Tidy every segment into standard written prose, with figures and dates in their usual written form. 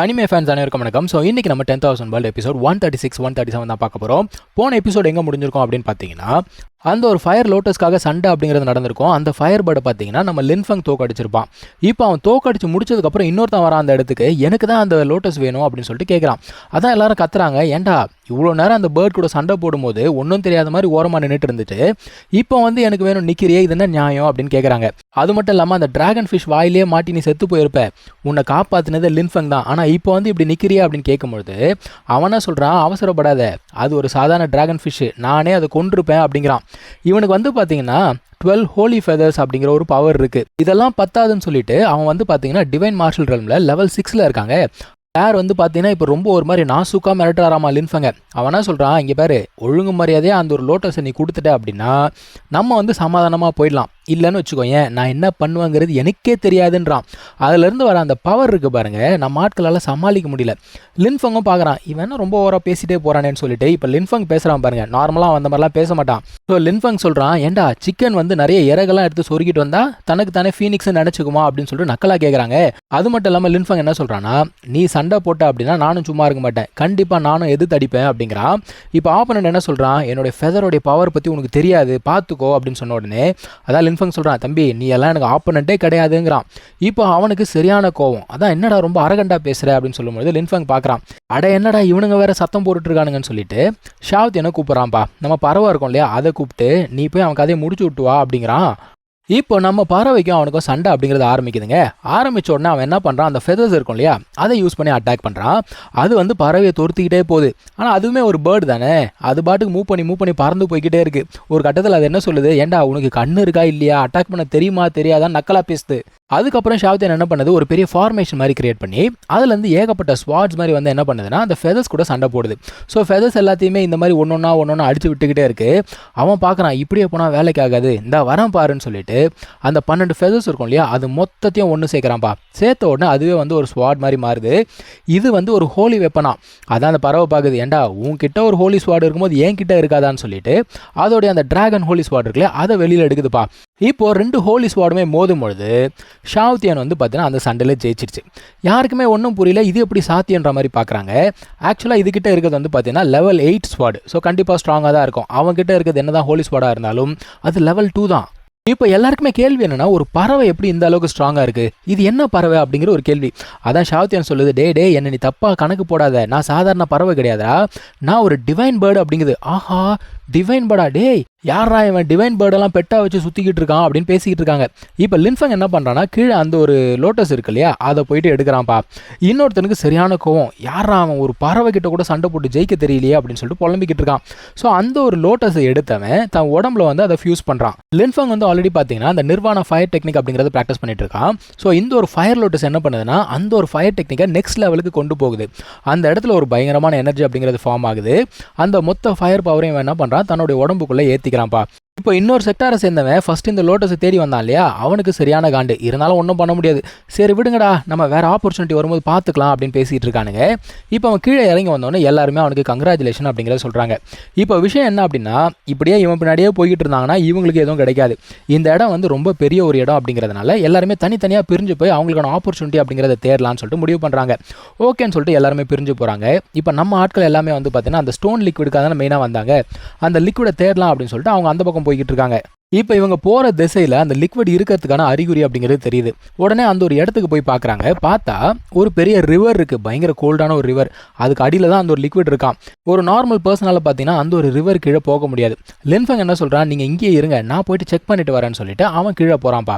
Anime fans அனைவருக்கும் வணக்கம். So இன்றைக்கி நம்ம 10,000 வேர்ல்டு எபிசோட் 136 137 தான் பார்க்க போகிறோம். போன எபிசோட் எங்கே முடிஞ்சிருக்கோம் அப்படின்னு பார்த்தீங்கன்னா, அந்த ஒரு ஃபயர் லோட்டஸ்க்காக சண்டை அப்படிங்கிறது நடந்திருக்கும். அந்த ஃபயர் பேர்டை பார்த்தீங்கன்னா நம்ம லின்ஃபங் தோக்கடிச்சிருப்பான். இப்போ அவன் தோக்கடிச்சு முடிச்சதுக்கப்புறம் இன்னொருத்தன் வரான் அந்த இடத்துக்கு, எனக்கு தான் அந்த லோட்டஸ் வேணும் அப்படின்னு சொல்லிட்டு கேட்குறான். அதான் எல்லாரும் கத்துறாங்க, ஏன்டா இவ்வளோ நேரம் அந்த பேர்ட் கூட சண்டை போடும்போது ஒன்றும் தெரியாத மாதிரி ஓரமாக நின்றுட்டு இருந்துட்டு இப்போ வந்து எனக்கு வேணும் நிற்கிறியே, இது என்ன நியாயம் அப்படின்னு கேட்குறாங்க. அது மட்டும் இல்லாமல் அந்த டிராகன் ஃபிஷ் வாயிலே மாட்டி நீ செத்து போயிருப்ப, உன்னை காப்பாற்றினது லின்ஃபங் தான், ஆனால் இப்போ வந்து இப்படி நிற்கிறியே அப்படின்னு கேட்கும்பொழுது அவனா சொல்கிறான், அவசரப்படாத, அது ஒரு சாதாரண டிராகன் ஃபிஷ்ஷு, நானே அதை கொன்றுப்பேன் அப்படிங்கிறான். இவனுக்கு வந்து பார்த்தீங்கன்னா 12 ஹோலி ஃபெதர்ஸ் அப்படிங்கிற ஒரு பவர் இருக்குது. இதெல்லாம் பத்தாதுன்னு சொல்லிட்டு அவன் வந்து பார்த்தீங்கன்னா டிவைன் மார்ஷல் ரெல்மில் லெவல் 6 இருக்காங்க. யார் வந்து பார்த்தீங்கன்னா இப்போ ரொம்ப ஒரு மாதிரி நாசுக்கா மிரட்டுறாராமா லின்ஃபங்க. அவனா சொல்கிறான், இங்கே பாரு, ஒழுங்கு மரியாதையாக அந்த ஒரு லோட்டஸை நீ கொடுத்துட்ட அப்படின்னா நம்ம வந்து சமாதானமாக போயிடலாம், இல்லைன்னு வச்சுக்கோயேன் நான் என்ன பண்ணுவேங்கிறது எனக்கே தெரியாதுன்றான். அதுலேருந்து வர அந்த பவர் இருக்குது பாருங்கள், நம்ம ஆட்களால் சமாளிக்க முடியல. லின்ஃபங்கும் பார்க்குறான், இவன் ரொம்ப ஓவராக பேசிகிட்டே போகிறானேன்னு சொல்லிட்டு இப்போ லின்ஃபங் பேசுகிறான் பாருங்கள். நார்மலாக அந்த மாதிரிலாம் பேச மாட்டான். ஸோ லின்ஃபங் சொல்கிறான், ஏண்டா சிக்கன் வந்து நிறைய இறகெல்லாம் எடுத்து சொருகிட்டு வந்தால் தனக்கு தானே ஃபீனிக்ஸ்ன்னு நினச்சிக்குமா அப்படின்னு சொல்லிட்டு நக்கலாக கேட்குறாங்க. அது மட்டும் இல்லாமல் லின்ஃபங் என்ன சொல்கிறான்னா, நீ சண்டை போட்ட அப்படின்னா நானும் சும்மா இருக்க மாட்டேன், கண்டிப்பாக நானும் எது தடிப்பேன் அப்படிங்கிறான். இப்போ ஆப்பனண்ட் என்ன சொல்கிறான், என்னுடைய ஃபெதரோடைய பவர் பற்றி உனக்கு தெரியாது, பார்த்துக்கோ அப்படின்னு சொன்ன உடனே அதான் லின்ஃபங் சொல்கிறான், தம்பி நீ எல்லாம் எனக்கு ஆப்பனண்ட்டே கிடையாதுங்கிறான். இப்போ அவனுக்கு சரியான கோவம். அதான் என்னடா ரொம்ப அரகண்டா பேசுகிற அப்படின்னு சொல்லும்போது லின்ஃபங் பார்க்குறான், அட என்னடா இவனுங்க வேற சத்தம் போட்டுருக்கானுங்கன்னு சொல்லிட்டு ஷாவ்த் என்ன கூப்பிட்றான்ப்பா, நம்ம பறவை இருக்கும் இல்லையா, அதை கூப்பிட்டு நீ போய் அவன் கதையை முடிச்சு விட்டு வா அப்படிங்கிறான். இப்போ நம்ம பறவைக்கும் அவனுக்கும் சண்டை அப்படிங்கிறது ஆரம்பிக்குதுங்க. ஆரம்பித்த உடனே அவன் என்ன பண்ணுறான், அந்த ஃபெதர்ஸ் இருக்கும் இல்லையா, அதை யூஸ் பண்ணி அட்டாக் பண்ணுறான். அது வந்து பறவையை துரத்திக்கிட்டே போகுது. ஆனால் அதுவுமே ஒரு பேர்டு தானே, அது பாட்டுக்கு மூவ் பண்ணி பறந்து போய்கிட்டே இருக்குது. ஒரு கட்டத்தில் அது என்ன சொல்லுது, ஏண்டா உனக்கு கண்ணு இருக்கா இல்லையா, அட்டாக் பண்ண தெரியுமா தெரியாதான் நக்கலாக பேசுது. அதுக்கப்புறம் ஷாவ்தேன் என்ன பண்ணுது, ஒரு பெரிய ஃபார்மேஷன் மாதிரி கிரியேட் பண்ணி அதுலேருந்து ஏகப்பட்ட ஸ்வாட்ஸ் மாதிரி வந்து என்ன பண்ணுதுன்னா அந்த ஃபெதர்ஸ் கூட சண்டை போடுது. ஸோ ஃபெதர்ஸ் எல்லாத்தையுமே இந்த மாதிரி ஒன்றொன்னா அடிச்சு விட்டுக்கிட்டே இருக்குது. அவன் பார்க்குறான், இப்படியே போனால் வேலைக்கு ஆகாது, இந்த வரம் பாருன்னு சொல்லிட்டு அந்த 12 ஃபெதர்ஸ் இருக்கும் இல்லையா, அது மொத்தத்தையும் ஒன்று சேர்க்குறான்ப்பா. சேர்த்த உடனே அதுவே வந்து ஒரு ஸ்வாட் மாதிரி மாறுது. இது வந்து ஒரு ஹோலி வெப்பனா. அதான் அந்த பறவை பார்க்குது, ஏண்டா உன்கிட்ட ஒரு ஹோலி ஸ்வாட் இருக்கும்போது என் கிட்ட இருக்காதான்னு சொல்லிட்டு அதோடைய அந்த டிராகன் ஹோலி ஸ்வாட் இருக்குல்லையா, அதை வெளியில் எடுக்குதுப்பா. இப்போ 2 ஹோலி ஸ்வாடுமே மோதும் பொழுது ஷாவ்தியான் வந்து பார்த்தீங்கன்னா அந்த சண்டையில் ஜெயிச்சிருச்சு. யாருக்குமே ஒன்றும் புரியல, இது எப்படி சாத்தியன்ற மாதிரி பார்க்குறாங்க. ஆக்சுவலாக இதுகிட்ட இருக்கிறது வந்து பார்த்தீங்கன்னா லெவல் 8 ஸ்வாடு. ஸோ கண்டிப்பாக ஸ்ட்ராங்காக தான் இருக்கும். அவங்ககிட்ட இருக்கிறது என்ன தான் ஹோலி ஸ்வாடாக இருந்தாலும் அது லெவல் 2 தான். இப்போ எல்லாருக்குமே கேள்வி என்னன்னா, ஒரு பறவை எப்படி இந்த அளவுக்கு ஸ்ட்ராங்காக இருக்குது, இது என்ன பறவை அப்படிங்கிற ஒரு கேள்வி. அதான் ஷாவ்தியான் சொல்லுது, டே என்ன நீ தப்பாக கணக்கு போடாத, நான் சாதாரண பறவை கிடையாதா, நான் ஒரு டிவைன் பேர்டு அப்படிங்குது. ஆஹா, டிவைன் பேர்டா, டேய் யாரா இவன் டிவைன் பேர்டெல்லாம் பெட்டா வச்சு சுற்றிக்கிட்டு இருக்கான் அப்படின்னு பேசிக்கிட்டு இருக்காங்க. இப்போ லின்ஃபங் என்ன பண்ணுறான்னா, கீழே அந்த ஒரு லோட்டஸ் இருக்கு இல்லையா, அதை போயிட்டு எடுக்கிறான்ப்பா. இன்னொருத்தனுக்கு சரியான கோவம், யாரா அவன் ஒரு பறவை கிட்ட கூட சண்டை போட்டு ஜெயிக்க தெரியலையே அப்படின்னு சொல்லிட்டு புலம்பிக்கிட்டு இருக்கான். ஸோ அந்த ஒரு லோட்டஸை எடுத்தவன் தன் உடம்புல வந்து அதை ஃபியூஸ் பண்ணுறான். லின்ஃபங் வந்து ஆல்ரெடி பார்த்தீங்கன்னா அந்த நிர்வாண ஃபயர் டெக்னிக் அப்படிங்கிறத ப்ராக்டிஸ் பண்ணிட்டு இருக்கான். ஸோ இந்த ஒரு ஃபயர் லோட்டஸ் என்ன பண்ணுதுன்னா, அந்த ஒரு ஃபயர் டெக்னிக்கை நெக்ஸ்ட் லெவலுக்கு கொண்டு போகுது. அந்த இடத்துல ஒரு பயங்கரமான எனர்ஜி அப்படிங்கிறது ஃபார்ம் ஆகுது. அந்த மொத்த ஃபயர் பவரையும் என்ன பண்ணுறான், தன்னுடைய உடம்புக்குள்ளே ஏற்றிக்கிறான்ப்பா. இப்போ இன்னொரு செக்டாரை சேர்ந்தவன் ஃபர்ஸ்ட் இந்த லோட்டஸை தேடி வந்தான் இல்லையா, அவனுக்கு சரியான காண்டு. இருந்தாலும் ஒன்றும் பண்ண முடியாது, சரி விடுங்கடா, நம்ம வேறு ஆப்பர்ச்சுனிட்டி வரும்போது பார்த்துக்கலாம் அப்படின்னு பேசிகிட்டு இருக்கானுங்க. இப்போ அவன் கீழே இறங்கி வந்தோடனே எல்லாருமே அவனுக்கு கங்க்ராச்சுலேஷன் அப்படிங்கிறத சொல்கிறாங்க. இப்போ விஷயம் என்ன அப்படின்னா, இப்படியே இவன் பின்னாடியே போய்கிட்டு இருந்தாங்கன்னா இவங்களுக்கு எதுவும் கிடைக்காது. இந்த இடம் வந்து ரொம்ப பெரிய ஒரு இடம் அப்படிங்கிறதுனால எல்லாருமே தனித்தனியாக பிரிஞ்சு போய் அவங்களுக்கான ஆப்பர்ச்சுனிட்டி அப்படிங்கிறத தேடலான்னு சொல்லிட்டு முடிவு பண்ணுறாங்க. ஓகேன்னு சொல்லிட்டு எல்லாருமே பிரிஞ்சு போகிறாங்க. இப்போ நம்ம ஆட்கள் எல்லாமே வந்து பார்த்தீங்கன்னா அந்த ஸ்டோன் லிக்விடுக்காக தான் மெயினாக வந்தாங்க. அந்த லிக்விடை தேடலாம் அப்படின்னு சொல்லிட்டு அவங்க அந்த பக்கம் போய்கிட்டு இருக்காங்க. இப்போ இவங்க போகிற திசையில் அந்த லிக்விட் இருக்கிறதுக்கான அறிகுறி அப்படிங்கிறது தெரியுது. உடனே அந்த ஒரு இடத்துக்கு போய் பார்க்குறாங்க. பார்த்தா ஒரு பெரிய ரிவர் இருக்குது, பயங்கர கோல்டான ஒரு ரிவர். அதுக்கு அடியில் தான் அந்த ஒரு லிக்விட் இருக்கான். ஒரு நார்மல் பர்சனால் பார்த்தீங்கன்னா அந்த ஒரு ரிவர் கீழே போக முடியாது. லின்ஃபங் என்ன சொல்கிறான், நீங்கள் இங்கேயே இருங்க, நான் போயிட்டு செக் பண்ணிட்டு வரேன்னு சொல்லிட்டு அவன் கீழே போகிறான்ப்பா.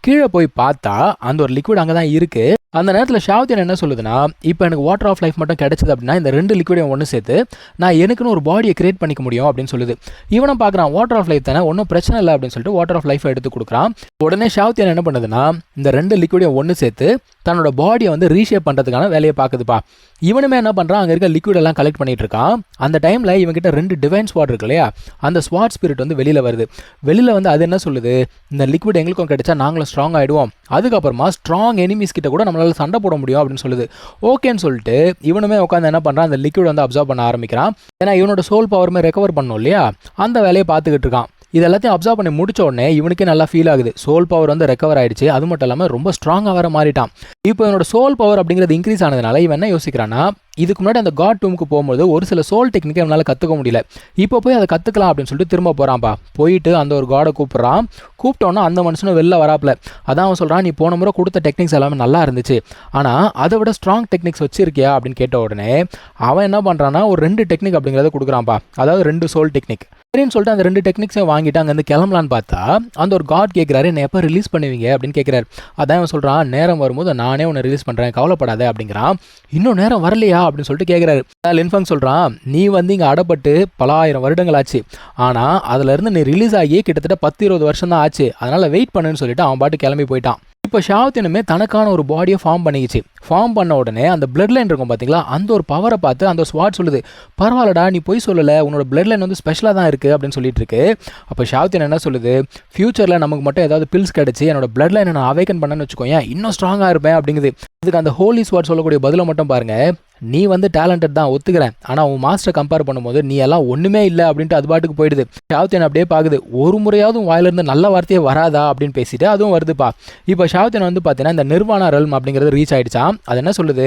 கீழே போய் பார்த்தா அந்த ஒரு லிக்விட் அங்கே தான் இருக்குது. அந்த நேரத்தில் ஷாவ்தியான் என்ன சொல்லுதுன்னா, இப்போ எனக்கு வாட்டர் ஆஃப் லைஃப் மட்டும் கிடைச்சது அப்படின்னா இந்த 2 லிக்விடையும் ஒன்று சேர்த்து நான் எனக்குன்னு ஒரு பாடியை கிரியேட் பண்ணிக்க முடியும் அப்படின்னு சொல்லுது. இவனும் பார்க்குறான், வாட்டர் ஆஃப் லைஃப் தானே, ஒன்றும் பிரச்சனை இல்லை அப்படின்னு சொல்லிட்டு வாட்டர் ஆஃப் லைஃபை எடுத்து கொடுக்குறான். உடனே ஷாவ்தியான் என்ன பண்ணுதுன்னா, இந்த 2 லிக்விடையும் ஒன்று சேர்த்து தன்னோட பாடியை வந்து ரீஷேப் பண்ணுறதுக்கான வேலையை பார்க்குதுப்பா. இவனுமே என்ன பண்ணுறான், அங்கே இருக்க லிக்விட் எல்லாம் கலெக்ட் பண்ணிட்டு இருக்கான். அந்த டைமில் இவங்ககிட்ட 2 டிவைன் ஸ்வாட் இருக்கு இல்லையா, அந்த ஸ்வாட் ஸ்பிரிட் வந்து வெளியில் வருது. வெளியில் வந்து அது என்ன சொல்லுது, இந்த லிக்விட் எங்களுக்கும் கிடைச்சா நாங்களும் ஸ்ட்ராங் ஆகிடுவோம், அதுக்கப்புறமா ஸ்ட்ராங் எனிமீஸ் கிட்ட கூட நம்மளால சண்டை போட முடியும் அப்படின்னு சொல்லுது. ஓகேன்னு சொல்லிட்டு இவனுமே உட்காந்து என்ன பண்ணுறான், அந்த லிக்விட் வந்து அப்சர்வ் பண்ண ஆரம்பிக்கிறான். ஏன்னா இவனோட சோல் பவருமே ரெக்கவர் பண்ணும் இல்லையா, அந்த வேலையை பார்த்துக்கிட்டு இருக்கான். இது எல்லாத்தையும் அப்சர்வ் பண்ணி முடிச்ச உடனே இவனுக்கே நல்லா ஃபீல் ஆகுது. சோல் பவர் வந்து ரெக்கவர் ஆயிடுச்சு. அது மட்டும் இல்லாமல் ரொம்ப ஸ்ட்ராங்காக வர மாறிட்டான். இப்போ இவனோட சோல் பவர் அப்படிங்கிறது இன்க்ரீஸ் ஆனதுனால இவன் என்ன யோசிக்கிறான்னா, இதுக்கு முன்னாடி அந்த காட் டூமுக்கு போகும்போது ஒரு சில சோல் டெக்னிக்கை இவனால் கற்றுக்க முடியல. இப்போ போய் அதை கற்றுக்கலாம் அப்படின்னு சொல்லிட்டு திரும்ப போகிறான்ப்பா. போயிட்டு அந்த ஒரு காடை கூப்பிட்றான். கூப்பிட்டோன்னா அந்த மனுஷனும் வெளில வராப்புல. அதான் அவன் சொல்கிறான், நீ போன முறை கொடுத்த டெக்னிக்ஸ் எல்லாமே நல்லா இருந்துச்சு, ஆனால் அதை விட ஸ்ட்ராங் டெக்னிக்ஸ் வச்சிருக்கியா அப்படின்னு கேட்ட உடனே அவன் என்ன பண்ணுறான்னா ஒரு 2 டெக்னிக் அப்படிங்கிறத கொடுக்குறான்ப்பா. அதாவது 2 சோல் டெக்னிக். சரின்னு சொல்லிட்டு அந்த 2 டெக்னிக்ஸையும் வாங்கிட்டு அங்கேருந்து கிளம்பலான்னு பார்த்தா அந்த ஒரு காட் கேட்குறாரு, என்ன எப்போ ரிலீஸ் பண்ணுவீங்க அப்படின்னு கேட்குறாரு. அதான் அவன் சொல்கிறான், நேரம் வரும்போது நானே உன்னை ரிலீஸ் பண்ணுறேன், கவலைப்படாத அப்படிங்கிறான். இன்னும் நேரம் வரலையா அப்படின்னு சொல்லிட்டு கேட்குறாரு. லின்ஃபங் சொல்கிறான், நீ வந்து இங்கே அடப்பட்டு பல ஆயிரம் வருடங்கள் ஆச்சு, ஆனால் அதுலேருந்து நீ ரிலீஸ் ஆகி கிட்டத்தட்ட 10-20 வருஷம் தான் ஆச்சு, அதனால் வெயிட் பண்ணுன்னு சொல்லிட்டு அவன் பாட்டு கிளம்பி போயிட்டான். இப்போ ஷாவத்தினுமே தனக்கான ஒரு பாடியை ஃபார்ம் பண்ணிக்கிச்சு. ஃபார்ம் பண்ண உடனே அந்த பிளட் லைன் இருக்கும் பார்த்தீங்களா, அந்த ஒரு பவரை பார்த்து அந்த ஸ்வாட் சொல்லுது, பரவாயில்லடா நீ போய் சொல்லலை, உன்னோட பிளட் லைன் வந்து ஸ்பெஷலாக தான் இருக்குது அப்படின்னு சொல்லிட்டு இருக்கு. அப்போ ஷாவத்தின் என்ன சொல்லுது, ஃபியூச்சரில் நமக்கு மட்டும் ஏதாவது பில்ஸ் கிடச்சி என்னோட பிளட் லைனை நான் அவேக்கன் பண்ணேன்னு வச்சுக்கோங்க, இன்னும் ஸ்ட்ராங்காக இருப்பேன் அப்படிங்குது. அதுக்கு அந்த ஹோலி ஸ்வாட் சொல்லக்கூடிய பதிலை மட்டும் பாருங்க, நீ வந்து டேலண்டட் தான் ஒத்துக்கிறேன், ஆனால் உன் மாஸ்டரை கம்பேர் பண்ணும்போது நீ எல்லாம் ஒன்றுமே இல்லை அப்படின்ட்டு அது பாட்டுக்கு போயிடுது. ஷாவத்தின் அப்படியே பார்க்குது, ஒரு முறையாவது வாயிலிருந்து நல்ல வார்த்தையே வராதா அப்படின்னு பேசிட்டு அதுவும் வருதுப்பா. இப்போ ஷாவத்தின் வந்து பார்த்தீங்கன்னா இந்த நிர்வாணா ரெல்ம் அப்படிங்கிறது ரீச் ஆகிடுச்சான். அது என்ன சொல்லுது,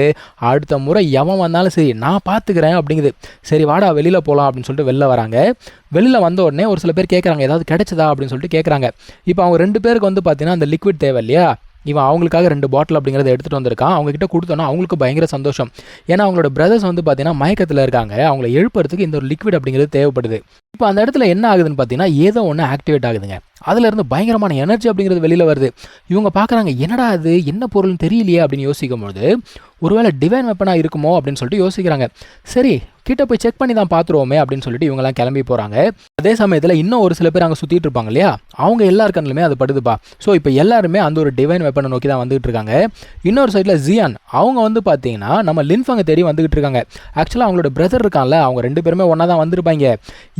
அடுத்த முறை எவன் வந்தாலும் சரி நான் பார்த்துக்கிறேன் அப்படிங்குது. சரி வாடா வெளியில் போகலாம் அப்படின்னு சொல்லிட்டு வெளில வராங்க. வெளியில் வந்த உடனே ஒரு சில பேர் கேட்குறாங்க, ஏதாவது கிடைச்சதா அப்படின்னு சொல்லிட்டு கேட்குறாங்க. இப்போ அவங்க 2 பேருக்கு வந்து பார்த்தீங்கன்னா அந்த லிக்விட் தேவை இல்லையா, இவன் அவங்களுக்காக 2 பாட்டில் அப்படிங்கிறத எடுத்துகிட்டு வந்திருக்கான். அவங்ககிட்ட கொடுத்தோன்னா அவங்களுக்கு பயங்கர சந்தோஷம். ஏன்னா அவங்களோட பிரதர்ஸ் வந்து பார்த்தீங்கன்னா மயக்கத்தில் இருக்காங்க, அவங்கள எழுப்புறதுக்கு இந்த ஒரு லிக்விட் அப்படிங்கிறது தேவைப்படுது. இப்போ அந்த இடத்துல என்ன ஆகுதுன்னு பார்த்தீங்கன்னா ஏதோ ஒன்று ஆக்டிவேட் ஆகுதுங்க. அதுலேருந்து பயங்கரமான எனர்ஜி அப்படிங்கிறது வெளியில் வருது. இவங்க பார்க்குறாங்க, என்னடா அது என்ன பொருள்னு தெரியலையே அப்படின்னு யோசிக்கும்போது ஒருவேளை டிவைன் வெப்பனாக இருக்குமோ அப்படின்னு சொல்லிட்டு யோசிக்கிறாங்க. சரி கிட்ட போய் செக் பண்ணி தான் பார்த்துருவோமே அப்படின்னு சொல்லிட்டு இவங்கெல்லாம் கிளம்பி போகிறாங்க. அதே சமயத்தில் இன்னும் ஒரு சில பேர் அங்கே சுற்றிட்டு இருப்பாங்க இல்லையா, அவங்க எல்லாருக்கண்ணுமே அது படுதுப்பா. ஸோ இப்போ எல்லாருமே அந்த ஒரு டிவைன் வெப்பனை நோக்கி தான் வந்துகிட்டு இருக்காங்க. இன்னொரு சைடில் ஜியான் அவங்க வந்து பார்த்தீங்கன்னா நம்ம லின்ஃபங்கை தேடி வந்துகிட்டு இருக்காங்க. ஆக்சுவலாக அவங்களோட பிரதர் இருக்கான்ல, அவங்க 2 பேருமே ஒன்றா தான் வந்திருப்பாங்க.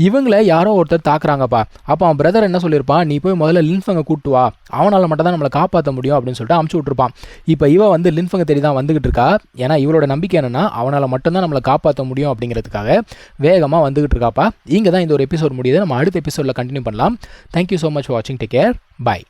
இவங்கள யாரோ ஒருத்தர் தாக்குறாங்கப்பா. அப்போ அவன் பிரதர் என்ன சொல்லியிருப்பான், நீ போய் முதல்ல லின்ஃபங்கை கூட்டு வா, அவனால் மட்டும் தான் நம்மளை காப்பாற்ற முடியும் அப்படின்னு சொல்லிட்டு அமுச்சு விட்டுருப்பான். இப்போ இவ வந்து லின்ஃபங்கை தேடி தான் வந்துகிட்டு இருக்கா. ஏன்னா இவளோட நம்பிக்கை என்னன்னா அவனால் மட்டும்தான் நம்மளை காப்பாற்ற முடியும் அப்படிங்கிறதுக்காக வேகமாக வந்துகிட்டு இருக்காப்பா. இங்கே தான் இந்த ஒரு எபிசோட் முடியுது. நம்ம அடுத்த எபிசோடில் கண்டினியூ பண்ணலாம். தேங்க்யூ ஸோ மச் ஃபார் வாட்சிங். Take care. பை.